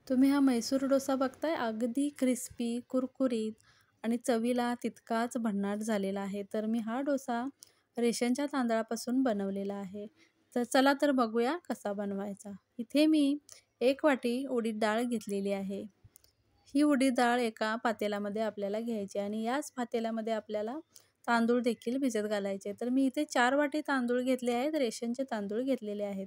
तुम्ही हा म्हैसूर डोसा बघताय, अगदी क्रिस्पी, कुरकुरीत आणि चवीला तितकाच भन्नाट झालेला आहे. तर मी हा डोसा रेशनच्या तांदळापासून बनवलेला आहे. तर चला तर बघूया कसा बनवायचा. इथे मी 1 वाटी उडीद डाळ घेतलेली आहे. ही उडीद डाळ एका पातेल्यामध्ये आपल्याला घ्यायची आणि याच पातेल्यामध्ये आपल्याला तांदूळ देखील भिजत घालायचे. तर मी इथे 4 वाटी तांदूळ घेतले आहेत, रेशनचे तांदूळ घेतलेले आहेत.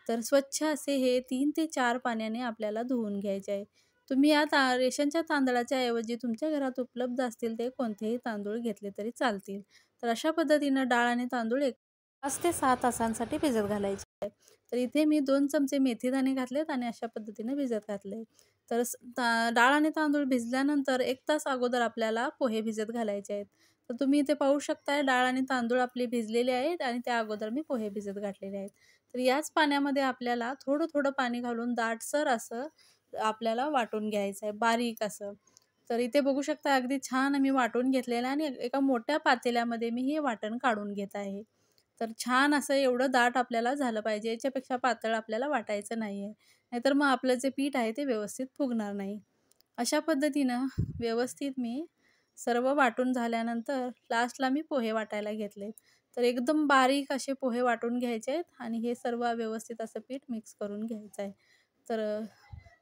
तर स्वच्छ असे हे 3 ते 4 पाण्याने आपल्याला धुवून घ्यायचे आहे. तुम्ही या रेशनच्या तांदळाच्या ऐवजी तुमच्या घरात उपलब्ध असतील ते कोणतेही तांदूळ घेतले तरी चालतील. तर अशा पद्धतीनं डाळ आणि तांदूळ 5 ते 6 तासांसाठी भिजत घालायचे आहे. तर इथे मी 2 चमचे मेथीदाणे घातलेत आणि अशा पद्धतीने भिजत घातले. तर डाळ आणि तांदूळ भिजल्यानंतर 1 तास अगोदर आपल्याला पोहे भिजत घालायचे आहेत. तर तुम्ही इथे पाहू शकताय डाळ आणि तांदूळ आपले भिजलेले आहेत आणि त्या अगोदर मी पोहे भिजत घातलेले आहेत. तर याच पाण्यामध्ये आपल्याला थोडं-थोडं पाणी घालून दाटसर असं आपल्याला वाटून घ्यायचं आहे, बारीक असं. तर इथे बघू शकता अगदी छान मी वाटून घेतलेलं आहे आणि एका मोठ्या पातेल्यामध्ये मी हे वाटण काढून घेत आहे. तर छान असं एवढं दाट आपल्याला झालं पाहिजे, याच्यापेक्षा पातळ आपल्याला वाटायचं नाही आहे. नाहीतर मग आपलं जे पीठ आहे ते व्यवस्थित फुगणार नाही. अशा पद्धतीनं व्यवस्थित मी सर्व वाटून झाल्यानंतर लास्टला मी पोहे वाटायला घेतले. तर एकदम बारीक असे पोहे वाटून घ्यायचे आहेत आणि हे सर्व व्यवस्थित असं पीठ मिक्स करून घ्यायचं आहे. तर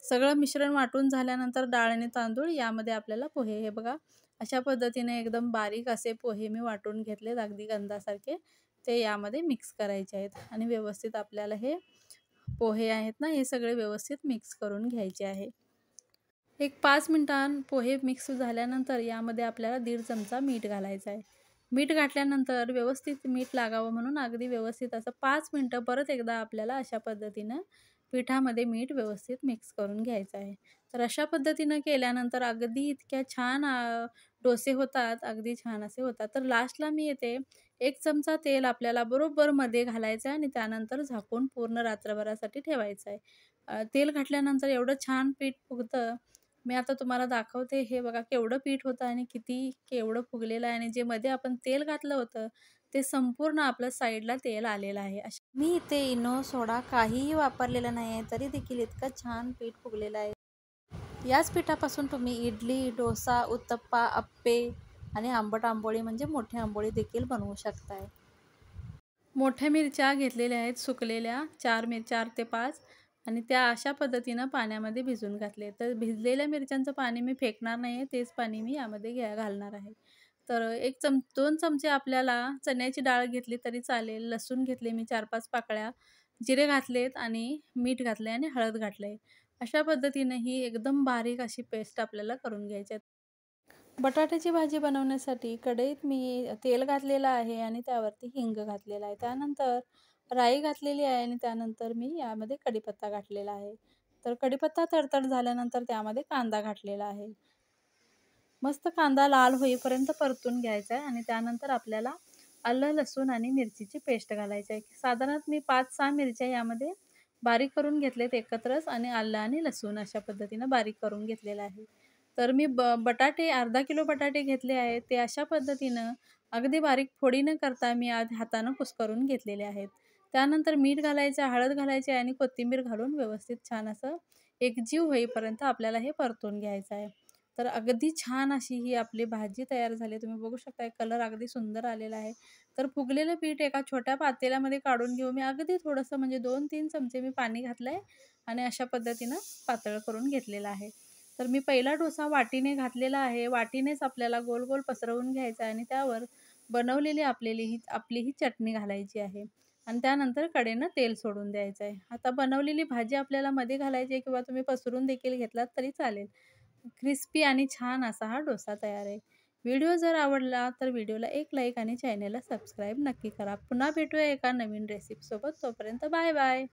सगळं मिश्रण वाटून झाल्यानंतर डाळ आणि तांदूळ यामध्ये आपल्याला पोहे हे बघा अशा पद्धतीने एकदम बारीक असे पोहे मी वाटून घेतलेत अगदी गंधासारखे. ते यामध्ये मिक्स करायचे आहेत आणि व्यवस्थित आपल्याला हे पोहे आहेत ना, हे सगळे व्यवस्थित मिक्स करून घ्यायचे आहे. एक 5 मिनिटां पोहे मिक्स झाल्यानंतर यामध्ये आपल्याला 1.5 चमचा मीठ घालायचं आहे. मीठ घातल्यानंतर व्यवस्थित मीठ लागावं म्हणून अगदी व्यवस्थित असं 5 मिनिटं परत एकदा आपल्याला अशा पद्धतीनं पिठामध्ये मीठ व्यवस्थित मिक्स करून घ्यायचं आहे. तर अशा पद्धतीनं केल्यानंतर अगदी इतक्या छान डोसे होतात, अगदी छान असे होतात. तर लास्टला मी येते 1 चमचा तेल आपल्याला बरोबर मध्ये घालायचं आहे आणि त्यानंतर झाकून पूर्ण रात्रभरासाठी ठेवायचं आहे. तेल घातल्यानंतर एवढं छान पीठ फुगतं. मी आता तुम्हाला दाखवते हे बघा केवढं पीठ होतं आणि केवढं फुगलेलं आहे आणि जे मध्ये आपण तेल घातलं होतं ते संपूर्ण आपलं साईडला तेल आलेलं आहे. मी इथे इनो, सोडा काहीही वापरलेलं नाही आहे, तरी देखील इतकं छान पीठ फुगलेलं आहे. याच पिठापासून तुम्ही इडली, डोसा, उत्तप्पा, अप्पे आणि आंबट आंबोळी म्हणजे मोठी आंबोळी देखील बनवू शकताय. मोठ्या मिरच्या घेतलेल्या आहेत सुकलेल्या 4 ते 5 आणि त्या अशा पद्धतीनं पाण्यामध्ये भिजून घातले. तर भिजलेल्या मिरच्यांचं पाणी मी फेकणार नाही आहे, तेच पाणी मी यामध्ये घालणार आहे. तर 2 चमचे आपल्याला चण्याची डाळ घेतली तरी चालेल. लसूण घेतले मी 4-5 पाकळ्या, जिरे घातलेत आणि मीठ घातले आणि हळद घातले. अशा पद्धतीनं ही एकदम बारीक अशी पेस्ट आपल्याला करून घ्यायची आहे. बटाट्याची भाजी बनवण्यासाठी कढईत मी तेल घातलेलं आहे आणि त्यावरती हिंग घातलेला आहे. त्यानंतर राई घातलेली आहे आणि त्यानंतर मी यामध्ये कढीपत्ता घातलेला आहे. तर कढीपत्ता तडतड झाल्यानंतर त्यामध्ये कांदा घातलेला आहे. मस्त कांदा लाल होईपर्यंत परतून घ्यायचा आहे आणि त्यानंतर आपल्याला आलं, लसूण आणि मिरचीची पेस्ट घालायची आहे. साधारण मी 5-6 मिरच्या यामध्ये बारीक करून घेतलेत एकत्रच आणि आलं आणि लसूण अशा पद्धतीनं बारीक करून घेतलेलं आहे. तर मी बटाटे अर्धा किलो बटाटे घेतले आहेत. ते अशा पद्धतीनं अगदी बारीक फोडी न करता मी हातानं कुस्करून घेतलेले आहेत. त्यानंतर मीठ घालायचं, हळद घालायची आणि कोथिंबीर घालून व्यवस्थित छान असं एकजीव होईपर्यंत आपल्याला हे परतून घ्यायचं आहे. तर अगदी छान अशी ही आपली भाजी तयार झाली. तुम्ही बघू शकता कलर अगदी सुंदर आलेला आहे. तर फुगलेलं पीठ एका छोट्या पातेल्यामध्ये काढून घेऊ. मी अगदी थोडंसं म्हणजे 2-3 चमचे मी पाणी घातलं आहे आणि अशा पद्धतीनं पातळ करून घेतलेलं आहे. तर मी पहिला डोसा वाटीने घातलेला आहे. वाटीनेच आपल्याला गोल-गोल पसरवून घ्यायचा आहे आणि त्यावर बनवलेली आपली ही चटणी घालायची आहे आणि त्यानंतर कडेनं तेल सोडून द्यायचं आहे. आता बनवलेली भाजी आपल्याला मध्ये घालायची आहे किंवा तुम्ही पसरून देखील घेतलात तरी चालेल. क्रिस्पी आणि छान असा हा डोसा तयार आहे. व्हिडिओ जर आवडला तर व्हिडिओला एक लाईक आणि चॅनलला सबस्क्राईब नक्की करा. पुन्हा भेटूया एका नवीन रेसिपीसोबत. तोपर्यंत बाय बाय.